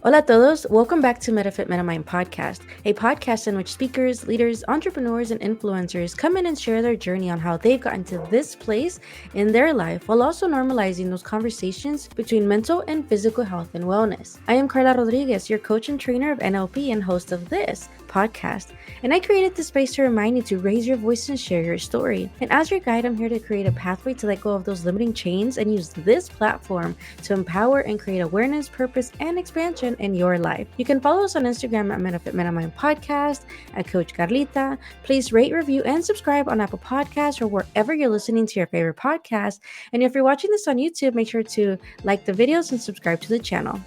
Hola a todos, welcome back to Metafit Metamind Podcast, a podcast in which speakers, leaders, entrepreneurs, and influencers come in and share their journey on how they've gotten to this place in their life while also normalizing those conversations between mental and physical health and wellness. I am Carla Rodriguez, your coach and trainer of NLP and host of this podcast, and I created this space to remind you to raise your voice and share your story. And as your guide, I'm here to create a pathway to let go of those limiting chains and use this platform to empower and create awareness, purpose, and expansion in your life. You can follow us on Instagram at Metafit Metamind Podcast, at Coach Carlita. Please rate, review, and subscribe on Apple Podcasts or wherever you're listening to your favorite podcast. And if you're watching this on YouTube, make sure to like the videos and subscribe to the channel.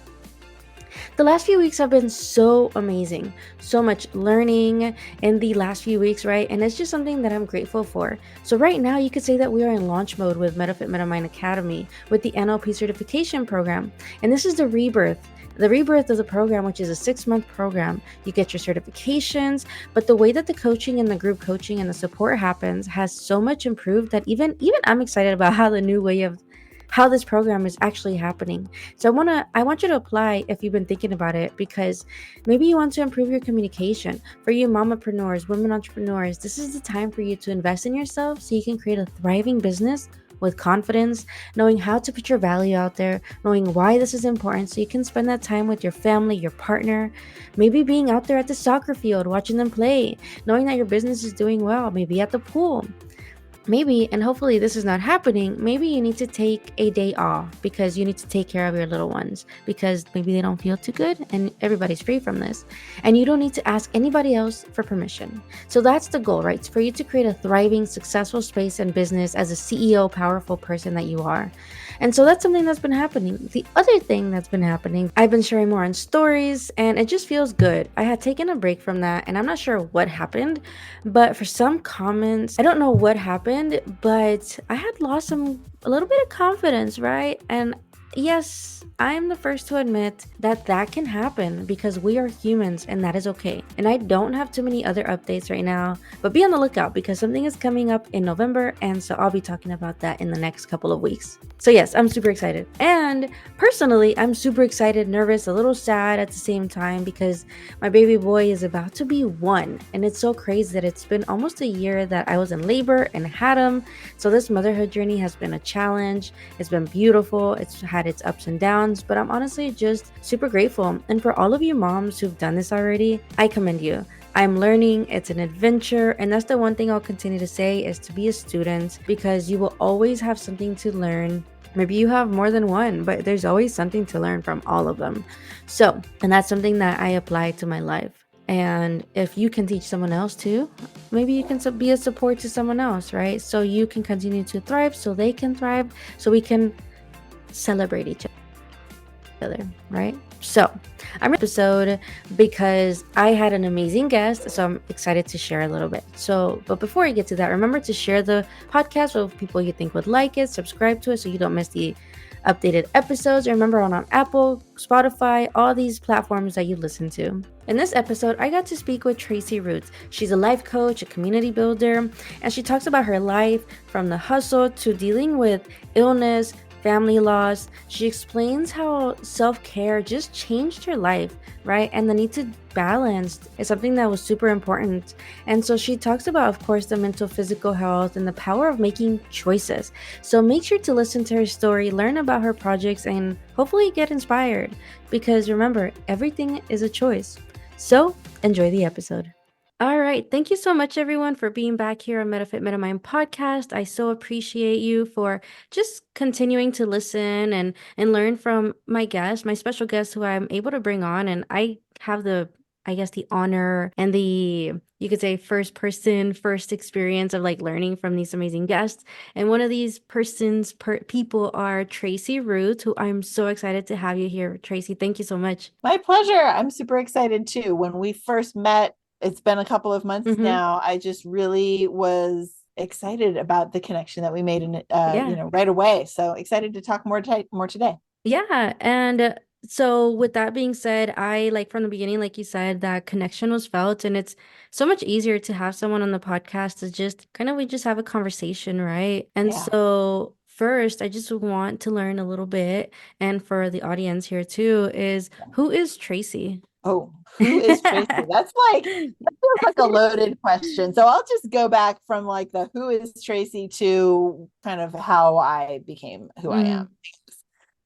The last few weeks have been so amazing. So much learning in the last few weeks, right? And it's just something that I'm grateful for. So right now, you could say that we are in launch mode with Metafit Metamind Academy with the NLP Certification Program. And this is the rebirth of the program, which is a 6-month program. You get your certifications, but the way that the coaching and the group coaching and the support happens has so much improved that even I'm excited about how the new way of how this program is actually happening. So I want you to apply if you've been thinking about it, because maybe you want to improve your communication. For you mompreneurs, women entrepreneurs, this is the time for you to invest in yourself so you can create a thriving business with confidence, knowing how to put your value out there, knowing why this is important so you can spend that time with your family, your partner, maybe being out there at the soccer field, watching them play, knowing that your business is doing well, maybe at the pool. Maybe, and hopefully this is not happening, maybe you need to take a day off because you need to take care of your little ones because maybe they don't feel too good, and everybody's free from this. And you don't need to ask anybody else for permission. So that's the goal, right? It's for you to create a thriving, successful space and business as a CEO, powerful person that you are. And so that's something that's been happening. The other thing that's been happening, I've been sharing more on stories, and it just feels good. I had taken a break from that, and I'm not sure what happened, but for some comments, I don't know what happened, but I had lost a little bit of confidence, right? And yes, I'm the first to admit that that can happen because we are humans and that is okay. And I don't have too many other updates right now, but be on the lookout because something is coming up in November, and so I'll be talking about that in the next couple of weeks. So yes, I'm super excited. And personally, I'm super excited, nervous, a little sad at the same time because my baby boy is about to be 1. And it's so crazy that it's been almost a year that I was in labor and had him. So this motherhood journey has been a challenge. It's been beautiful. It's had its ups and downs, but I'm honestly just super grateful. And for all of you moms who've done this already, I commend you. I'm learning, it's an adventure, and that's the one thing I'll continue to say is to be a student because you will always have something to learn. Maybe you have more than one, but there's always something to learn from all of them. So, and that's something that I apply to my life. And if you can teach someone else too, maybe you can be a support to someone else, right? So you can continue to thrive, so they can thrive, so we can celebrate each other, right? So I'm in this episode because I had an amazing guest, so I'm excited to share a little bit. So, but before I get to that, remember to share the podcast with people you think would like it, subscribe to it so you don't miss the updated episodes. Remember on Apple, Spotify, all these platforms that you listen to. In this episode, I got to speak with Tracie Root. She's a life coach, a community builder, and she talks about her life from the hustle to dealing with illness, family loss. She explains how self-care just changed her life, right? And the need to balance is something that was super important. And so she talks about, of course, the mental, physical health and the power of making choices. So make sure to listen to her story, learn about her projects, and hopefully get inspired. Because remember, everything is a choice. So enjoy the episode. All right. Thank you so much, everyone, for being back here on Metafit Metamind Podcast. I so appreciate you for just continuing to listen and learn from my guest, my special guest who I'm able to bring on. And I have the honor and you could say first experience of like learning from these amazing guests. And one of these people are Tracie Root, who I'm so excited to have you here. Tracie, thank you so much. My pleasure. I'm super excited too. When we first met, it's been a couple of months now. I just really was excited about the connection that we made in right away. So excited to talk more today. Yeah. And so with that being said, I like from the beginning, like you said, that connection was felt, and it's so much easier to have someone on the podcast to just we just have a conversation, right? And Yeah. so first, I just want to learn a little bit, and for the audience here too, is who is Tracie? Oh, who is Tracie? That feels like a loaded question. So I'll just go back from like the who is Tracie to kind of how I became who I am.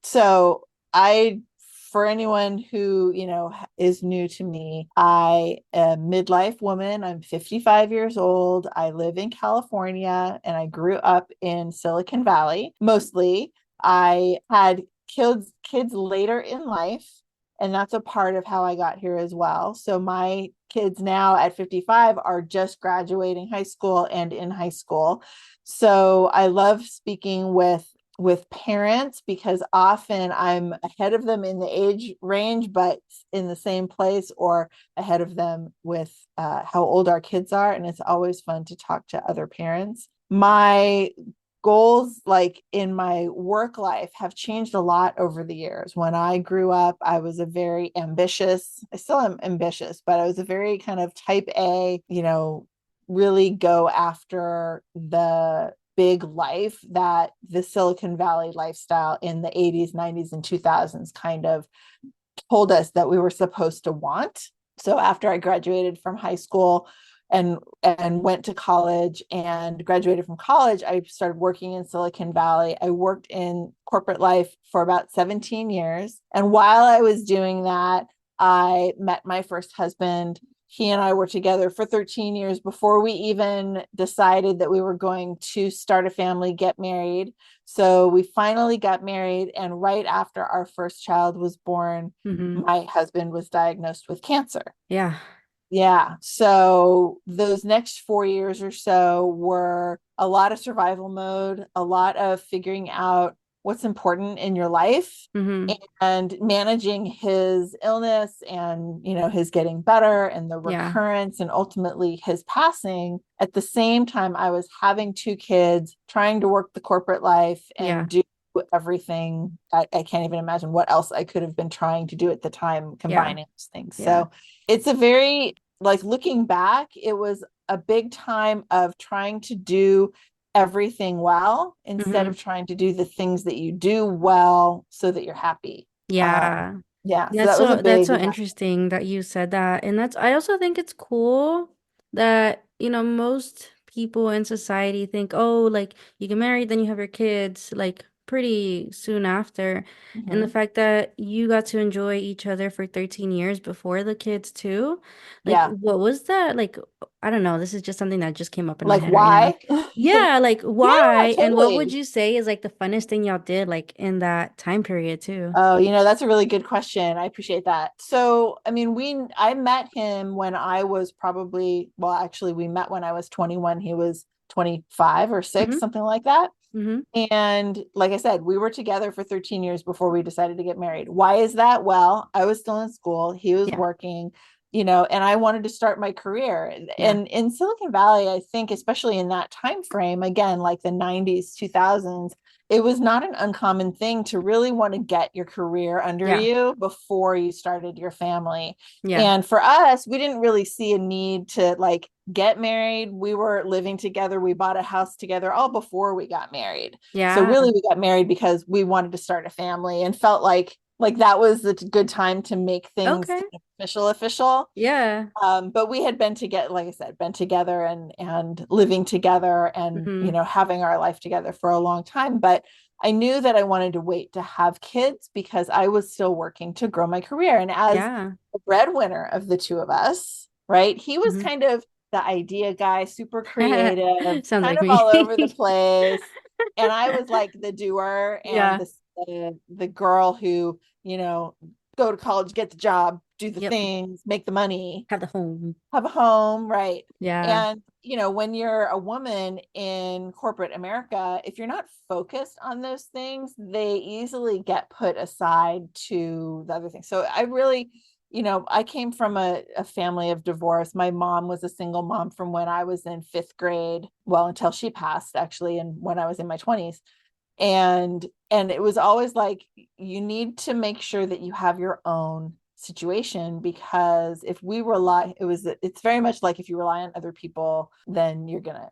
So for anyone who, is new to me, I am a midlife woman. I'm 55 years old. I live in California and I grew up in Silicon Valley. Mostly I had kids later in life, and that's a part of how I got here as well. So my kids now at 55 are just graduating high school and in high school. So I love speaking with parents because often I'm ahead of them in the age range, but in the same place, or ahead of them with how old our kids are. And it's always fun to talk to other parents. My goals, like in my work life, have changed a lot over the years. When I grew up, I was a very ambitious, I still am ambitious, but I was a very kind of type A, really go after the big life that the Silicon Valley lifestyle in the 80s, 90s, and 2000s kind of told us that we were supposed to want. So after I graduated from high school and went to college and graduated from college, I started working in Silicon Valley. I worked in corporate life for about 17 years. And while I was doing that, I met my first husband. He and I were together for 13 years before we even decided that we were going to start a family, get married. So we finally got married. And right after our first child was born, my husband was diagnosed with cancer. Yeah. Yeah. So those next 4 years or so were a lot of survival mode, a lot of figuring out what's important in your life, and managing his illness and, his getting better and the recurrence and ultimately his passing. At the same time, I was having two kids, trying to work the corporate life and do everything. I can't even imagine what else I could have been trying to do at the time, combining those things. So it's a very, like, looking back, it was a big time of trying to do everything well instead of trying to do the things that you do well so that you're happy. Yeah. So that was a That's big so interesting that you said that. And I also think it's cool that, most people in society think, oh, like you get married, then you have your kids, like pretty soon after. And the fact that you got to enjoy each other for 13 years before the kids too. Like, what was that? Like, I don't know. This is just something that just came up in my like head right now. why? Yeah, like why? Yeah, And what would totally. you say is like the funnest thing y'all did like in that time period too? Oh, that's a really good question. I appreciate that. So, I mean, I met him when I was probably, well, actually, we met when I was 21. He was 25 or 6, something like that. And like I said, we were together for 13 years before we decided to get married. Why is that? Well, I was still in school. He was working, and I wanted to start my career. And in Silicon Valley, I think, especially in that time frame, again, like the 90s, 2000s, it was not an uncommon thing to really want to get your career under you before you started your family. And for us, we didn't really see a need to like get married. We were living together. We bought a house together all before we got married. So really we got married because we wanted to start a family and felt like that was the good time to make things kind of official. But we had been together, like I said, been together and living together and, having our life together for a long time. But I knew that I wanted to wait to have kids because I was still working to grow my career. And as the breadwinner of the two of us, right, he was kind of the idea guy, super creative, Sounds kind like of me. all over the place. And I was like the doer and the girl who, go to college, get the job, do the things, make the money, Have the home. have a home, right? Yeah. And, when you're a woman in corporate America, if you're not focused on those things, they easily get put aside to the other things. So I really, I came from a family of divorce. My mom was a single mom from when I was in 5th grade, well, until she passed, actually, and when I was in my 20s. And it was always like, you need to make sure that you have your own situation, because if we it's very much like if you rely on other people, then you're gonna,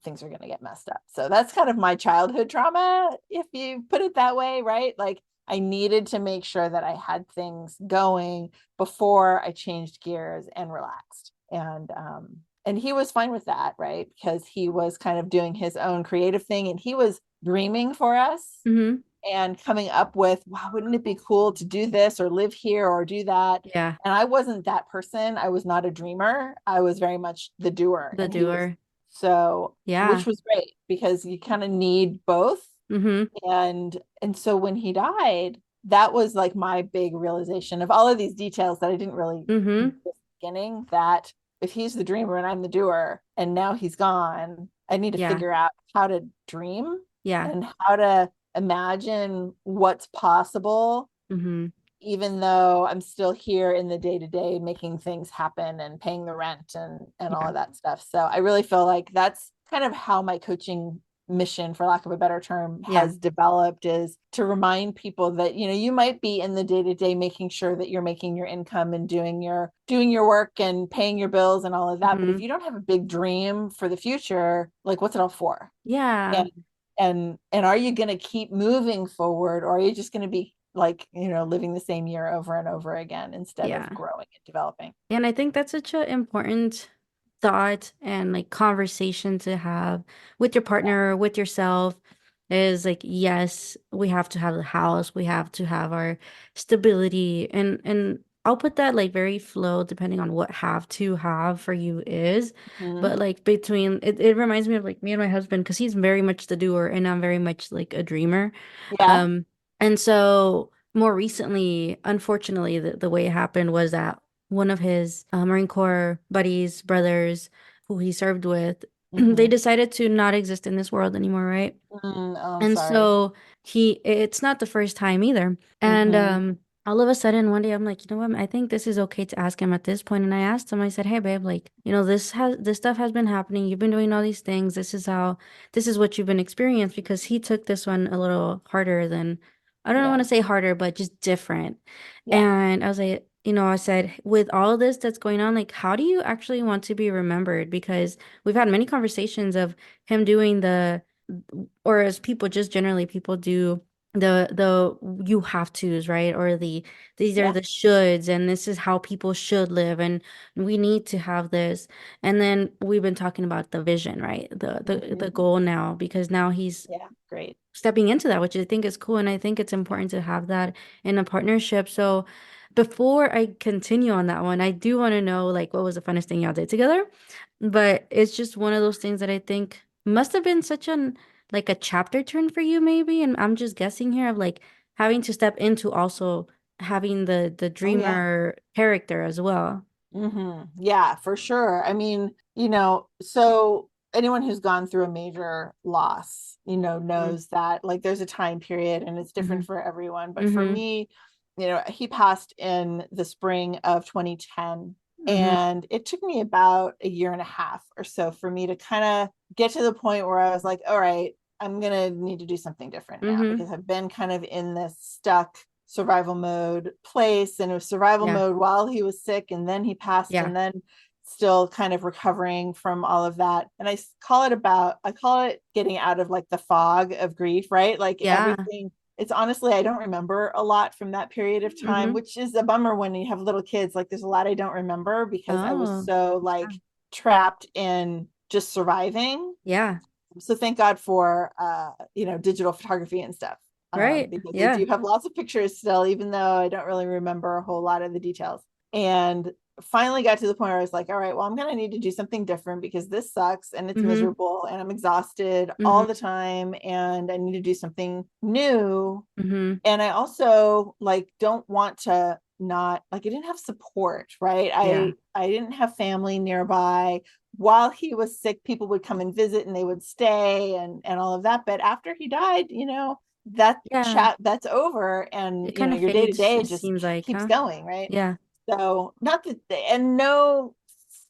things are gonna get messed up. So that's kind of my childhood trauma, if you put it that way, right? Like, I needed to make sure that I had things going before I changed gears and relaxed. And he was fine with that, right? Because he was kind of doing his own creative thing, and he was dreaming for us. Mm-hmm. And coming up with, wow, wouldn't it be cool to do this or live here or do that? Yeah. And I wasn't that person. I was not a dreamer. I was very much the doer. The doer. Which was great, because you kind of need both. Mm-hmm. And so when he died, that was like my big realization of all of these details that I didn't really Mm-hmm. at the beginning, that if he's the dreamer and I'm the doer, and now he's gone, I need to figure out how to dream and how to imagine what's possible, even though I'm still here in the day-to-day making things happen and paying the rent and all of that stuff. So I really feel like that's kind of how my coaching mission, for lack of a better term, has developed, is to remind people that, you might be in the day-to-day making sure that you're making your income and doing your work and paying your bills and all of that. But if you don't have a big dream for the future, like, what's it all for? And are you going to keep moving forward, or are you just going to be like, living the same year over and over again instead of growing and developing? And I think that's such an important thought and like conversation to have with your partner, with yourself, is like, yes, we have to have the house, we have to have our stability, and I'll put that like very flow depending on what have to have for you is. But like between it reminds me of like me and my husband, because he's very much the doer and I'm very much like a dreamer. And so more recently, unfortunately, the way it happened was that one of his Marine Corps buddies, brothers, who he served with, they decided to not exist in this world anymore, right? And Sorry. so it's not the first time either. And all of a sudden one day I'm like, you know what? I think this is okay to ask him at this point. And I asked him, I said, hey babe, like, this stuff has been happening. You've been doing all these things. This is what you've been experiencing, because he took this one a little harder than, I don't want to say harder, but just different. And I was like, I said, with all this that's going on, like, how do you actually want to be remembered? Because we've had many conversations of him doing or as people, just generally people do the you have to's, right? Or these are the shoulds, and this is how people should live, and we need to have this. And then we've been talking about the vision, right? The goal now, because now he's great stepping into that, which I think is cool. And I think it's important to have that in a partnership. So before I continue on that one, I do want to know, like, what was the funnest thing y'all did together? But it's just one of those things that I think must have been such like a chapter turn for you, maybe. And I'm just guessing here of like having to step into also having the dreamer character as well. Yeah, for sure. I mean, so anyone who's gone through a major loss, knows that like there's a time period and it's different for everyone. But for me, he passed in the spring of 2010. And it took me about a year and a half or so for me to kind of get to the point where I was like, all right, I'm going to need to do something different now, because I've been kind of in this stuck survival mode place, and it was survival mode while he was sick, and then he passed, and then still kind of recovering from all of that. And I call it getting out of like the fog of grief, right? Like everything. It's honestly, I don't remember a lot from that period of time, which is a bummer when you have little kids. Like there's a lot I don't remember because I was so like trapped in just surviving. So thank God for, digital photography and stuff. Right. Because I do have lots of pictures still, even though I don't really remember a whole lot of the details. And finally got to the point where I was like, all right, well, I'm going to need to do something different, because this sucks and it's miserable and I'm exhausted all the time, and I need to do something new. And I also like don't want to not like, I didn't have support, right? I didn't have family nearby. While he was sick, people would come and visit and they would stay and all of that. But after he died, that chat, that's over, and it kind of your day to fades, day it just seems like, keeps going, right? Yeah. So not that, and no,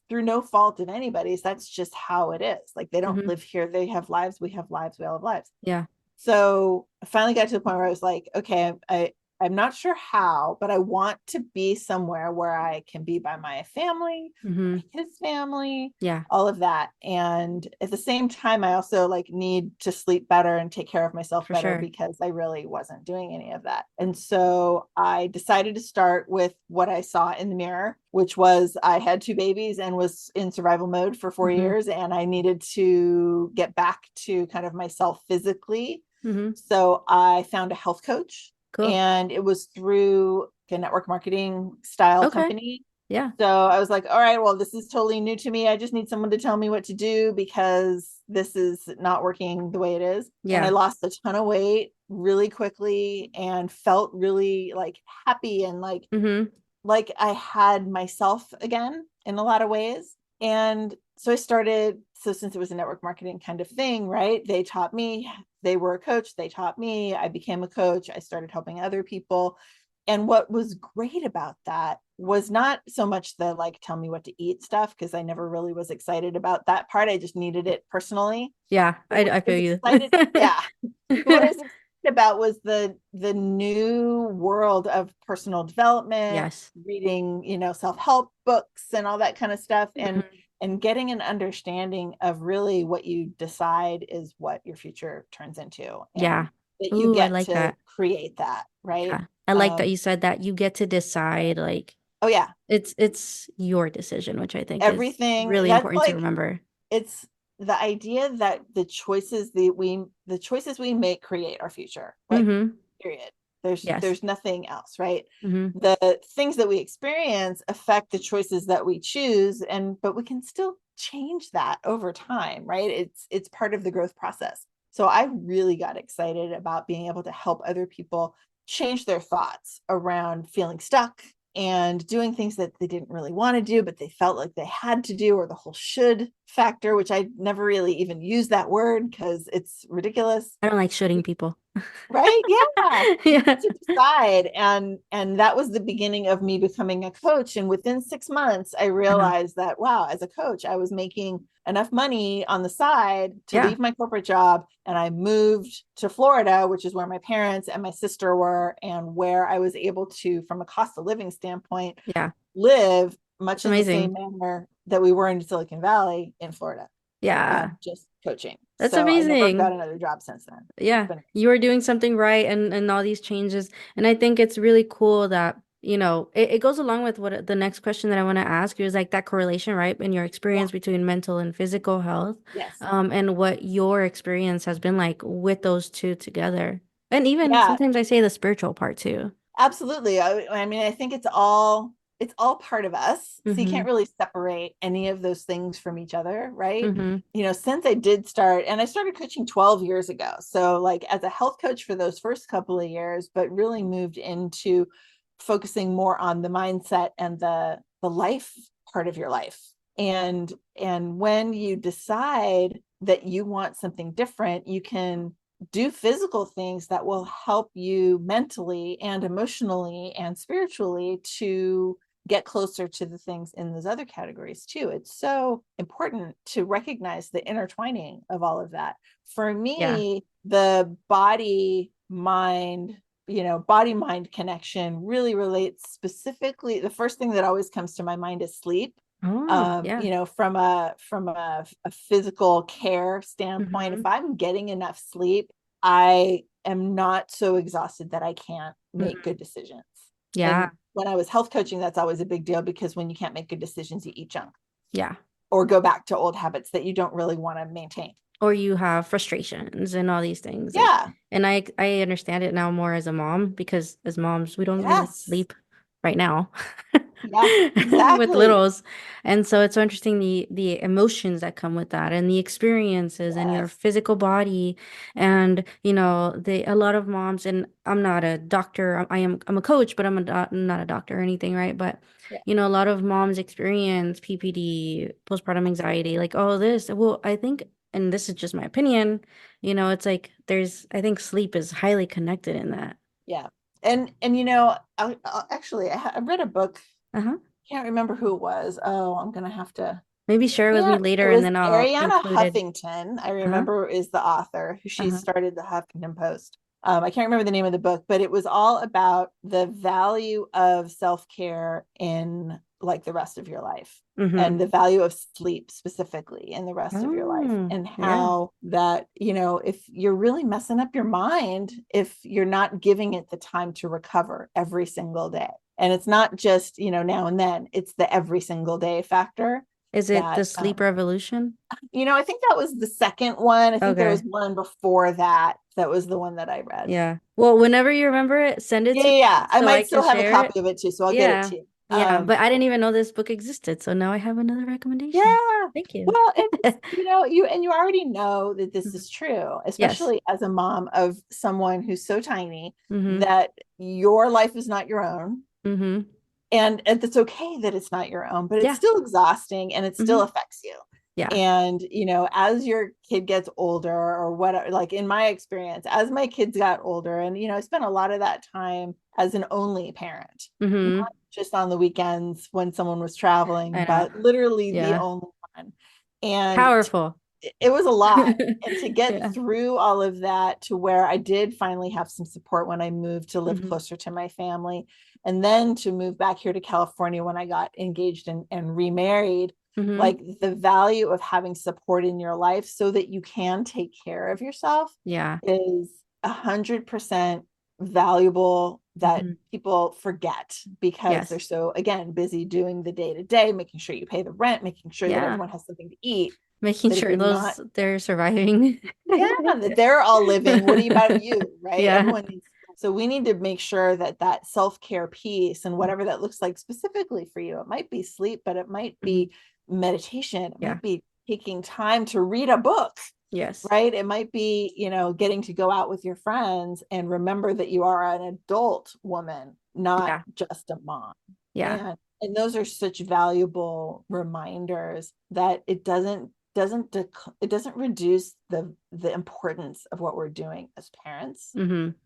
through no fault of anybody's, that's just how it is. Like they don't live here. They have lives. We have lives. We all have lives. Yeah. So I finally got to the point where I was like, okay, I'm not sure how, but I want to be somewhere where I can be by my family, my kids' family, all of that. And at the same time, I also like need to sleep better and take care of myself better because I really wasn't doing any of that. And so I decided to start with what I saw in the mirror, which was I had 2 babies and was in survival mode for 4 years. And I needed to get back to kind of myself physically. So I found a health coach. Cool. And it was through a network marketing style company. Yeah. So I was like, all right, well, this is totally new to me. I just need someone to tell me what to do because this is not working the way it is. Yeah. And I lost a ton of weight really quickly and felt really like happy and like I had myself again in a lot of ways. And so I started, so since it was a network marketing kind of thing, right? They taught me, they were a coach, they taught me, I became a coach, I started helping other people. And what was great about that was not so much the like, tell me what to eat stuff, because I never really was excited about that part. I just needed it personally. Yeah, I feel you. Yeah. What I was excited about was the new world of personal development, reading, self-help books and all that kind of stuff. And getting an understanding of really what you decide is what your future turns into. And that you get to create that, right? Yeah. I like that you said that you get to decide, like, oh yeah, it's your decision, which I think everything is really important to remember. It's the idea that the choices we make create our future, like period. There's nothing else, right? The things that we experience affect the choices that we choose, but we can still change that over time, right? It's part of the growth process. So I really got excited about being able to help other people change their thoughts around feeling stuck and doing things that they didn't really want to do, but they felt like they had to do, or the whole should factor, which I never really even used that word because it's ridiculous. I don't like shoulding people. Right? Yeah. To decide. And that was the beginning of me becoming a coach. And within 6 months, I realized that, wow, as a coach, I was making enough money on the side to leave my corporate job. And I moved to Florida, which is where my parents and my sister were, and where I was able to, from a cost of living standpoint, live much in the same manner that we were in Silicon Valley in Florida. Yeah. Just coaching. That's amazing. I never got another job since then. Yeah. You are doing something right and all these changes. And I think it's really cool that, it goes along with what the next question that I want to ask you is like that correlation, right? In your experience between mental and physical health. Yes. And what your experience has been like with those two together. And even sometimes I say the spiritual part too. Absolutely. I mean, I think it's all part of us. So you can't really separate any of those things from each other, right? Since I did start, and I started coaching 12 years ago. So like as a health coach for those first couple of years, but really moved into focusing more on the mindset and the life part of your life. And when you decide that you want something different, you can do physical things that will help you mentally and emotionally and spiritually to get closer to the things in those other categories too. It's so important to recognize the intertwining of all of that. For me, the body mind connection really relates specifically. The first thing that always comes to my mind is sleep. From a physical care standpoint, if I'm getting enough sleep, I am not so exhausted that I can't make good decisions. And when I was health coaching, that's always a big deal, because when you can't make good decisions, you eat junk. Or go back to old habits that you don't really want to maintain. Or you have frustrations and all these things. And I understand it now more as a mom, because as moms, we don't really sleep right now. With littles. And so it's so interesting, the emotions that come with that, and the experiences and your physical body. And a lot of moms, and I'm not a doctor, I'm a coach, but I'm not a doctor or anything, right? But a lot of moms experience PPD, postpartum anxiety, like I think, and this is just my opinion, it's like I think sleep is highly connected in that. And actually I read a book. Can't remember who it was. I'm gonna have to maybe share with me later, and then I'll Ariana Huffington, I remember, is the author. Who She started the Huffington Post. I can't remember the name of the book, but it was all about the value of self-care in like the rest of your life, and the value of sleep specifically in the rest of your life, and how that, if you're really messing up your mind, if you're not giving it the time to recover every single day. And it's not just, now and then, it's the every single day factor. Is it the Sleep Revolution? I think that was the second one. I think there was one before that. That was the one that I read. Yeah. Well, whenever you remember it, send it to me. Yeah. I might still have a copy of it too, so I'll get it to you. Yeah, but I didn't even know this book existed, so now I have another recommendation. Yeah. Thank you. Well, it's, you already know that this is true, especially as a mom of someone who's so tiny that your life is not your own. And it's okay that it's not your own, but it's still exhausting and it still affects you. Yeah. And, as your kid gets older or whatever, like in my experience, as my kids got older, and, I spent a lot of that time as an only parent, not just on the weekends when someone was traveling, but literally the only one. And powerful. It was a lot. And to get through all of that to where I did finally have some support when I moved to live closer to my family, and then to move back here to California when I got engaged and remarried, like the value of having support in your life so that you can take care of yourself is 100% valuable, that people forget because they're so, again, busy doing the day-to-day, making sure you pay the rent, making sure that everyone has something to eat, making sure they're surviving. That they're all living. What about you, right? Everyone needs. So we need to make sure that self-care piece, and whatever that looks like specifically for you, it might be sleep, but it might be meditation, it might be taking time to read a book. Yes. Right. It might be, getting to go out with your friends and remember that you are an adult woman, not just a mom. Yeah. And those are such valuable reminders that it doesn't reduce the importance of what we're doing as parents,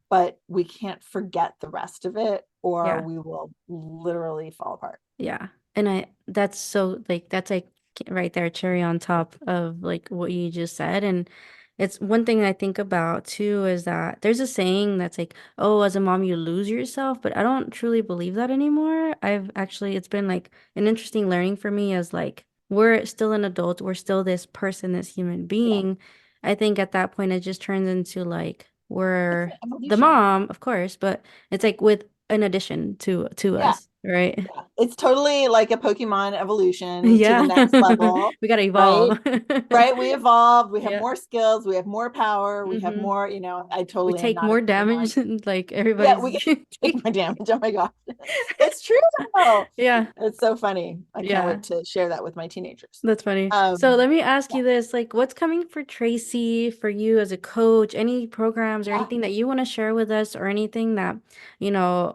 but we can't forget the rest of it, or we will literally fall apart. Yeah. And that's like right there, cherry on top of like what you just said. And it's one thing I think about too, is that there's a saying that's like, oh, as a mom, you lose yourself, but I don't truly believe that anymore. It's been like an interesting learning for me, as like, we're still an adult, we're still this person, this human being. I think at that point, it just turns into like, we're the mom, of course, but it's like with an addition to us. Right. Yeah. It's totally like a Pokemon evolution to the next level. We gotta evolve. Right. We evolved. We have more skills. We have more power. We have more, I totally we take more damage than like everybody. Yeah, we take more damage. Oh my gosh. It's true though. Yeah. It's so funny. I can't wait to share that with my teenagers. That's funny. So let me ask you this, like, what's coming for Tracie, for you as a coach, any programs or anything that you want to share with us, or anything that,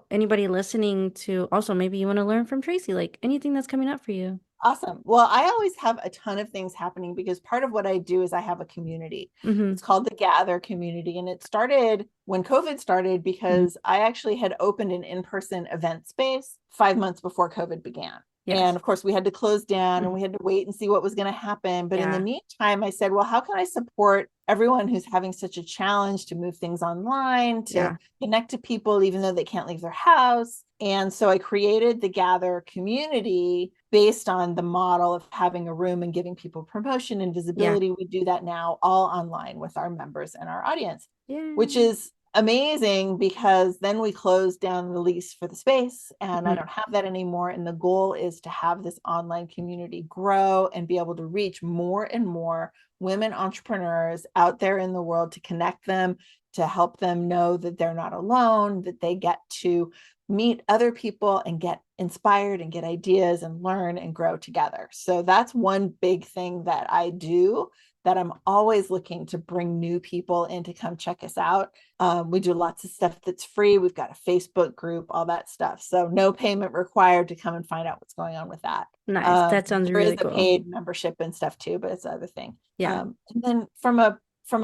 anybody listening to, also maybe you want to learn from Tracie, like anything that's coming up for you? Awesome. Well, I always have a ton of things happening because part of what I do is I have a community. It's called the Gather community. And it started when COVID started because I actually had opened an in-person event space 5 months before COVID began. Yes. And of course, we had to close down and we had to wait and see what was going to happen. But in the meantime, I said, well, how can I support everyone who's having such a challenge to move things online, to connect to people, even though they can't leave their house? And so I created the Gather community based on the model of having a room and giving people promotion and visibility. We do that now all online with our members and our audience, which is amazing, because then we closed down the lease for the space and I don't have that anymore. And the goal is to have this online community grow and be able to reach more and more women entrepreneurs out there in the world, to connect them, to help them know that they're not alone, that they get to meet other people and get inspired and get ideas and learn and grow together. So that's one big thing that I do, that I'm always looking to bring new people in to come check us out. We do lots of stuff that's free. We've got a Facebook group, all that stuff. So no payment required to come and find out what's going on with that. Nice. That sounds really cool. There is a paid membership and stuff too, but it's the other thing. And then from a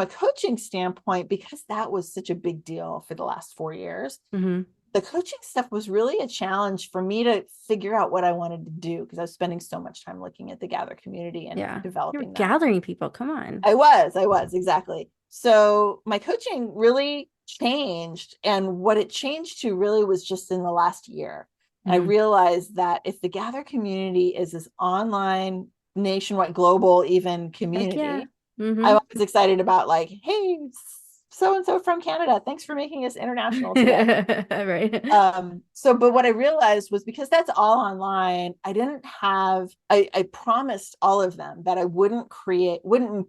coaching standpoint, because that was such a big deal for the last 4 years, the coaching stuff was really a challenge for me to figure out what I wanted to do, because I was spending so much time looking at the Gather community and developing that. Gathering people. Come on. I was exactly. So my coaching really changed. And what it changed to really was just in the last year. And I Mm-hmm. realized that if the Gather community is this online, nationwide, global, even Heck yeah. community, Mm-hmm. I'm always excited about like, hey, so and so from Canada, thanks for making us international today. Right. But what I realized was because that's all online, I didn't have, I promised all of them that I wouldn't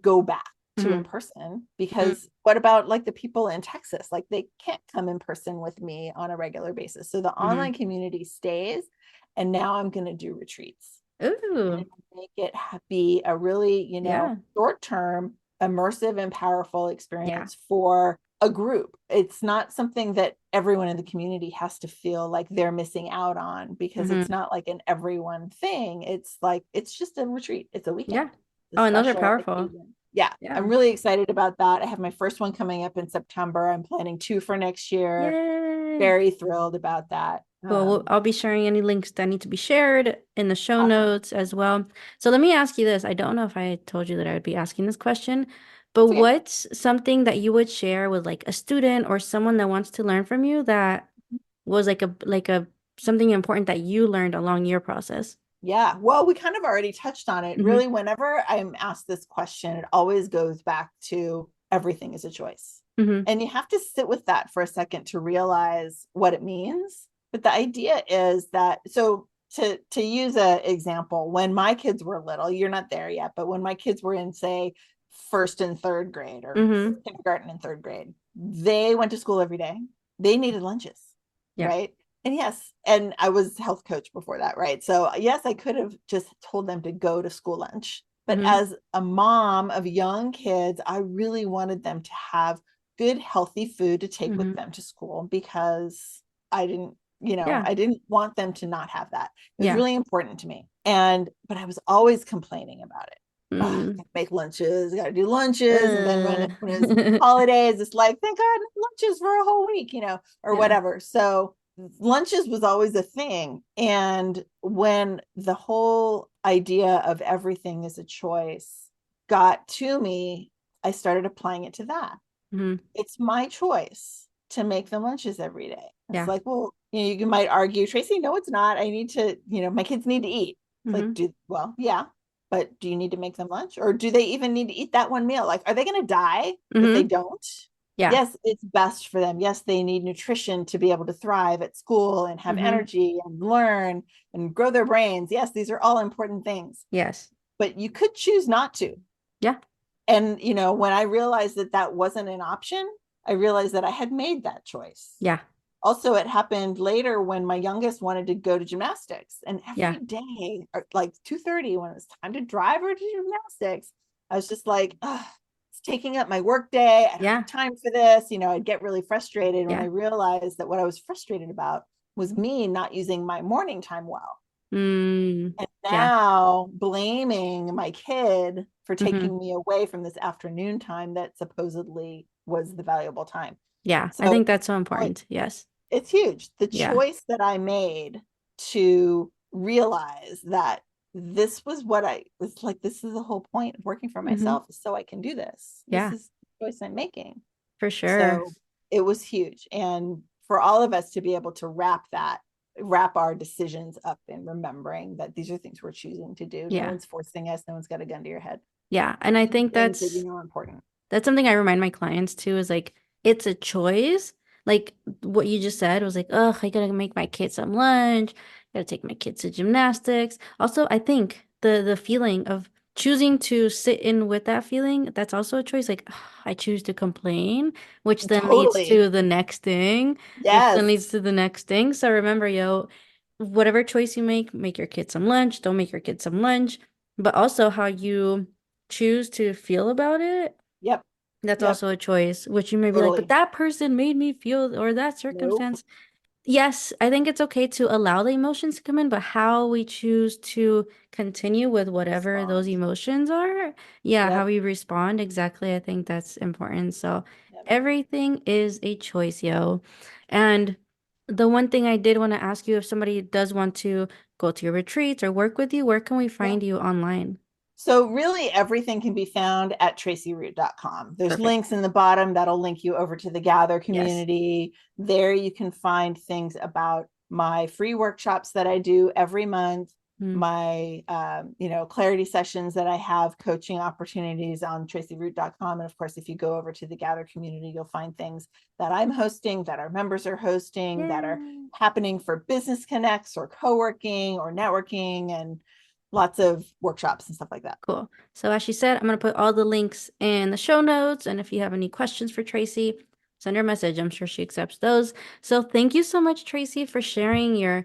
go back to Mm-hmm. in person, Mm-hmm. because what about like the people in Texas? Like they can't come in person with me on a regular basis. So the Mm-hmm. online community stays. And now I'm going to do retreats and Ooh. make it be a really, Yeah. short term, immersive and powerful Yeah. experience for a group. It's not something that everyone in the community has to feel like they're missing out on, because it's Mm-hmm. not like an everyone thing. It's like, it's just a retreat. It's a weekend, Yeah. it's a Oh, and those are special powerful. occasion. Yeah, Yeah. I'm really excited about that. I have my first one coming up in September. I'm planning 2 for next year. Yay. Very thrilled about that. Cool. I'll be sharing any links that need to be shared in the show Awesome. notes as well. So let me ask you this. I don't know if I told you that I would be asking this question, but That's okay. what's something that you would share with like a student or someone that wants to learn from you that was like a something important that you learned along your process? Yeah, well, we kind of already touched on it. Mm-hmm. Really, whenever I'm asked this question, it always goes back to everything is a choice. Mm-hmm. And you have to sit with that for a second to realize what it means. But the idea is that, so to use an example, when my kids were little, you're not there yet, but when my kids were in, say, first and third grade, or Mm-hmm. kindergarten and third grade, they went to school every day. They needed lunches, Yeah. right? And yes, and I was health coach before that, right? So yes, I could have just told them to go to school lunch. But Mm-hmm. as a mom of young kids, I really wanted them to have good, healthy food to take with Mm-hmm. them to school, because I didn't, Yeah. I didn't want them to not have that. It was Yeah. really important to me. But I was always complaining about it. Oh, Mm. gotta make lunches, gotta do lunches. And then Uh, when it's holidays, it's like, thank God, lunches for a whole week, or yeah. whatever. So lunches was always a thing. And when the whole idea of everything is a choice got to me, I started applying it to that. Mm-hmm. It's my choice to make the lunches every day. It's Yeah. like, well, you might argue, Tracie, no, it's not. I need to, my kids need to eat. It's like, Mm-hmm. yeah, but do you need to make them lunch, or do they even need to eat that one meal? Like, are they going to die if they Mm-hmm. don't? Yeah. Yes, it's best for them. Yes, they need nutrition to be able to thrive at school and have Mm-hmm. energy and learn and grow their brains. Yes, these are all important things, Yes. but you could choose not to. Yeah. And, when I realized that that wasn't an option, I realized that I had made that choice. Yeah. Also, it happened later when my youngest wanted to go to gymnastics. And Yeah. every day, or like 2:30, when it was time to drive her to gymnastics, I was just like, it's taking up my work day. I don't Yeah. have time for this. I'd get really frustrated when I Yeah. realized that what I was frustrated about was me not using my morning time well. Mm. And Yeah. now blaming my kid for Mm-hmm. taking me away from this afternoon time that supposedly was the valuable time. Yeah. I So think that's so important. Yes. it's huge. The Yeah. choice that I made to realize that this was what I was like, this is the whole point of working for Mm-hmm. myself, is so I can do this. This Yeah. is the choice I'm making. For sure. So it was huge. And for all of us to be able to wrap our decisions up in remembering that these are things we're choosing to do. No Yeah. one's forcing us. No one's got a gun to your head. Yeah. And I Do the think things that that's are important. That's something I remind my clients too, is like it's a choice. Like what you just said was like, oh, I gotta make my kids some lunch, gotta take my kids to gymnastics. Also, I think the feeling of choosing to sit in with that feeling, that's also a choice. Like I choose to complain, which then leads Totally. to the next thing, which then Yes. leads to the next thing. So remember, whatever choice you make your kids some lunch, don't make your kids some lunch, but also how you choose to feel about it, Yep. that's Yep. also a choice, which you may be like, but Totally. that person made me feel, or that Nope. circumstance. Yes, I think it's okay to allow the emotions to come in, but how we choose to continue with whatever those Respond. emotions are, yeah, how Yep. we respond exactly, I think that's important. So Yep. everything is a choice, yo. And the one thing I did want to ask you, if somebody does want to go to your retreats or work with you, where can we Yeah. find you online? So really everything can be found at tracieroot.com. There's Perfect. links in the bottom that'll link you over to the Gather community. Yes. There you can find things about my free workshops that I do every month, my clarity sessions that I have, coaching opportunities on tracieroot.com. And of course, if you go over to the Gather community, you'll find things that I'm hosting, that our members are hosting, that are happening for business connects or co-working or networking, and lots of workshops and stuff like that. Cool. So as she said, I'm going to put all the links in the show notes. And if you have any questions for Tracie, send her a message. I'm sure she accepts those. So thank you so much, Tracie, for sharing your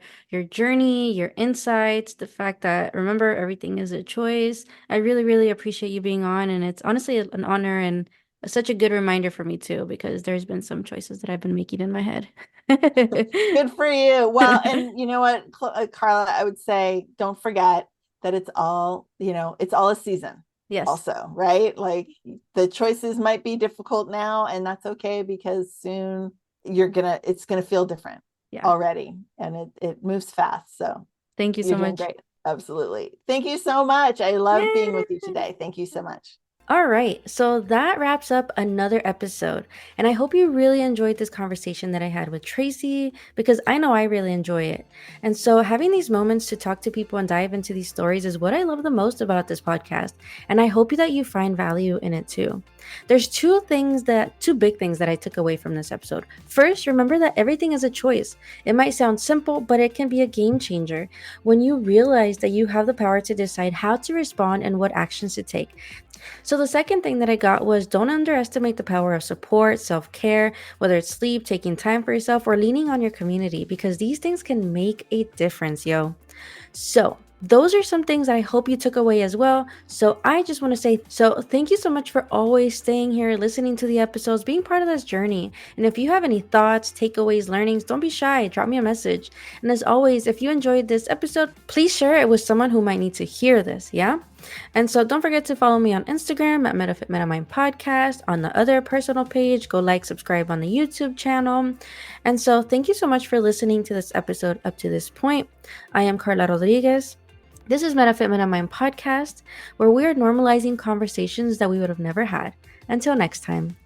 journey, your insights, the fact that, remember, everything is a choice. I really, really appreciate you being on. And it's honestly an honor and such a good reminder for me too, because there's been some choices that I've been making in my head. Good for you. Well, and you know what, Carla, I would say, don't forget that it's all a season. Yes. Also, right? Like the choices might be difficult now, and that's okay, because soon it's gonna feel different already, and it moves fast. So thank you so much. Great. Absolutely. Thank you so much. I love being with you today. Thank you so much. All right, so that wraps up another episode, and I hope you really enjoyed this conversation that I had with Tracie, because I know I really enjoy it. And so having these moments to talk to people and dive into these stories is what I love the most about this podcast, and I hope that you find value in it too. There's two big things that I took away from this episode. First, remember that everything is a choice. It might sound simple, but it can be a game changer when you realize that you have the power to decide how to respond and what actions to take. So the second thing that I got was, don't underestimate the power of support, self-care, whether it's sleep, taking time for yourself, or leaning on your community, because these things can make a difference, yo. So those are some things that I hope you took away as well. So I just want to say, thank you so much for always staying here, listening to the episodes, being part of this journey. And if you have any thoughts, takeaways, learnings, don't be shy. Drop me a message. And as always, if you enjoyed this episode, please share it with someone who might need to hear this, yeah? And so don't forget to follow me on Instagram at Metafit Metamind Podcast. On the other personal page, go like, subscribe on the YouTube channel. And so thank you so much for listening to this episode up to this point. I am Carla Rodriguez. This is Metafit Metamind Podcast, where we are normalizing conversations that we would have never had. Until next time.